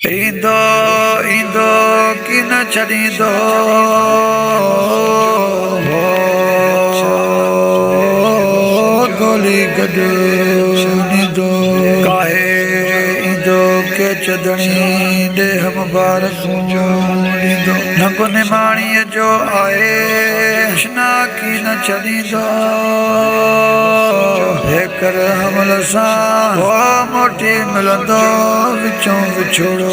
ईंदो ईंदो कि न छॾींदो गोली गॾु ॾींदो काहे ईंदो के चदणी ॾेह मुबारकूं ॾींदो नंग निमाणीअ जो आहे कृष्णा की न छॾींदो हेकर हमल सां मोटी मिलंदो विचों विछोड़ो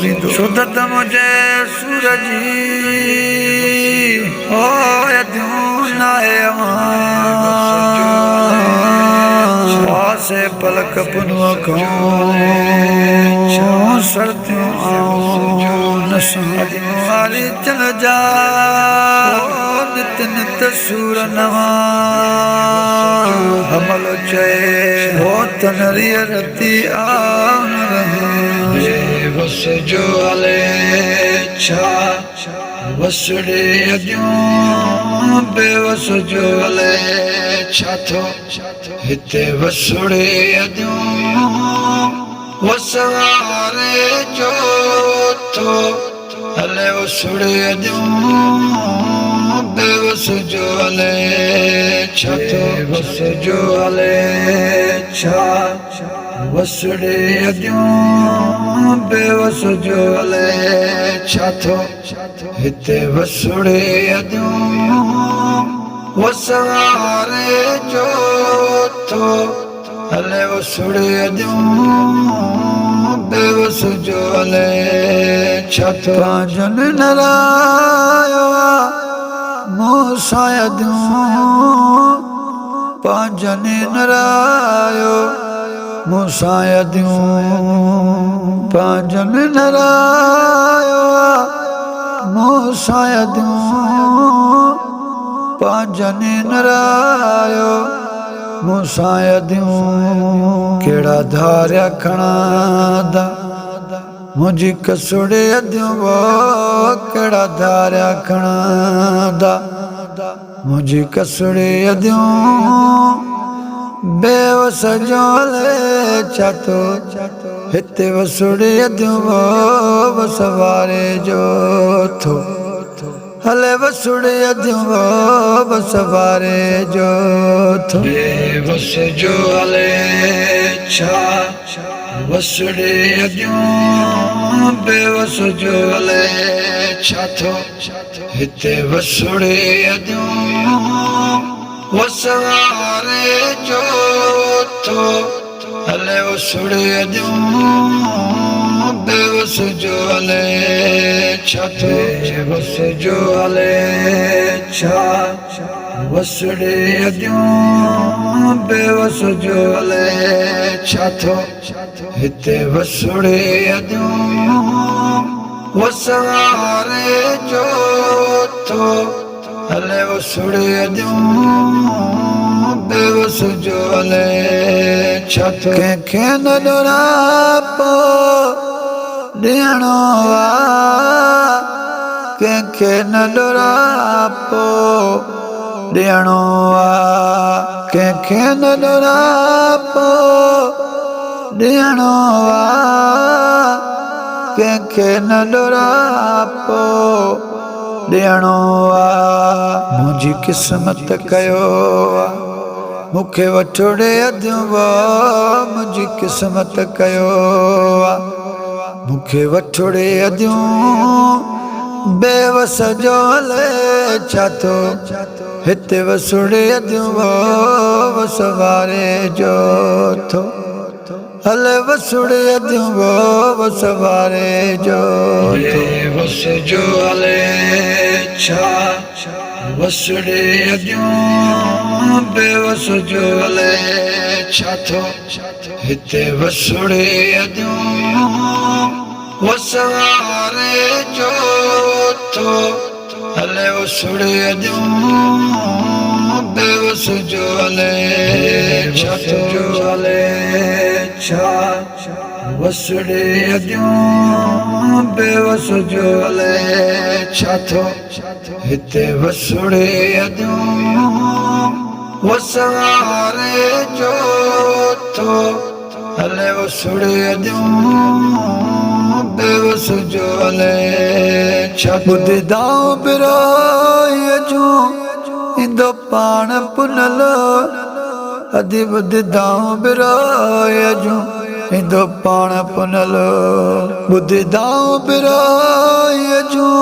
वींदो सुदत मुंहिंजे सूरजी ओ यदियूं नाहे से पलक पुनवा खाऊं सर्दियों आऊं नसादियों वाली चल जा नित नित सूर नवा हमल चए हो तनरिय रती आन रहे बस जो हले छा वसड़े अदियों बेवस जो हले छा थो हिते वसड़े अदियों वसवारे जो थो हले वसड़े अदियों बेवस जो हले छा थो बस जो हले छा वसड़े अदियों बेवस जो हले छा थो हिते वसड़े अदियों वसवारे जो थो हले वसड़े अदियों बेवस जो हले छा थो जन नरायो मूंसां अदियूं पंहिंजन नरायो मूंसां अदियूं पंहिंजन नरायो मूंसां अदियूं पंहिंजन नरायो मूंसां अदियूं कहिड़ा धारिया खणंदा मुंहिंजी कसुड़े अदियूं वो कहिड़ा धारिया खणंदा मुंहिंजी कसुड़े अदियूं बेवस जो हले छा थो हिते वसड़े अदियूं वो वसवारे जो थो हले वसड़े अदियूं वो वसवारे जो थो बेवस जो हले छा वसड़े अदियूं बेवस जो हले छा थो हिते वसड़े अदियूं वसवारे जो थो हले वसड़े अदियूं बेवस जो हले छा थो बस जो हले छा वसड़े अदियूं बेवस जो हले छा थो हिते वसड़े अदियूं वसवारे जो थो हले वसड़े अदियूं बेवस जो हले छा थो कंहिंखे न ॾोरापो ॾियणो आहे कंहिंखे न ॾोरापो ॾियणो आहे कंहिंखे न ॾोरापो ॾियणो आहे कंहिंखे न ॾोरापो ॾियणो आहे मुंहिंजी क़िस्मत कयो आहे मूंखे वठोड़े अदियूं वो मुंहिंजी क़िस्मत कयो आहे मूंखे वठोड़े अदियूं बेवस जो हले छा थो हिते वसड़े अदियूं वो वसवारे जो थो हले वसड़े अदियूं वो वसवारे जो थो बेवस जो हले छा वसड़े अदियूं बेवस जो हले छा थो हिते वसड़े अदियूं वसवारे जो थो हले वसड़े अदियूं बेवस जो हले छा थो जो हले छा वसड़े अदियूं बेवस जो हले छा थो हिते वसड़े अदियूं वसवारे जो थो हले वसुड़े अजूं बेवस जो हले बुद्धि दाऊं बिराई अजूं इंदो पाण पुनल अधि बुद्धि दाऊं बिराई अजूं इंदो पाण पुनल बुद्धि दाऊं बिराई अजूं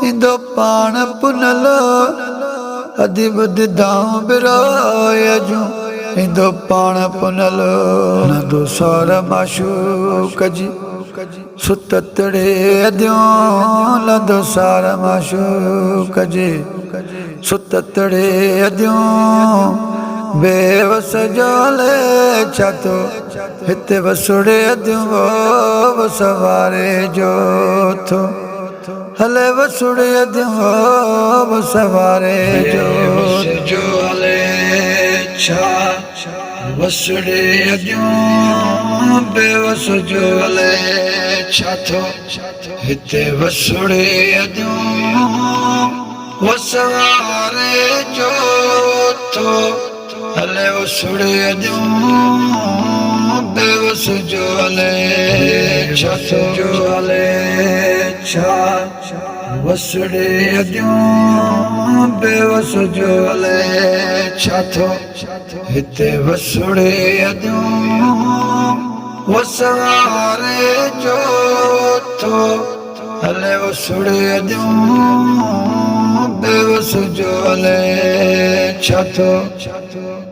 इंदो पाण पुनल अधि बुद्धि दाऊं बिराई अजूं इंदो पाण पुनल नंदो सार माशूक जी सुततड़े अद्यों लंदो सार माशूक जी सुततड़े अद्यों बेवस जोले छतो हिते वसुड़े अद्यों वो सवारे जो थो हले वसुड़े अद्यों वो सवारे जो हले छा वसुड़े अद्यों बेवस जो हले छाथो हिते वसुड़े अद्यों वो सवारे जो थो हले वसुड़े अद्यों बेवस जो हले छाथो जो हले छा वसुड़े अद्यों बेवस जो हले छाथो हिते वसुड़े अद्यों वो सवारे जो थो हले वसुड़े अद्यों बेवस जो हले छाथो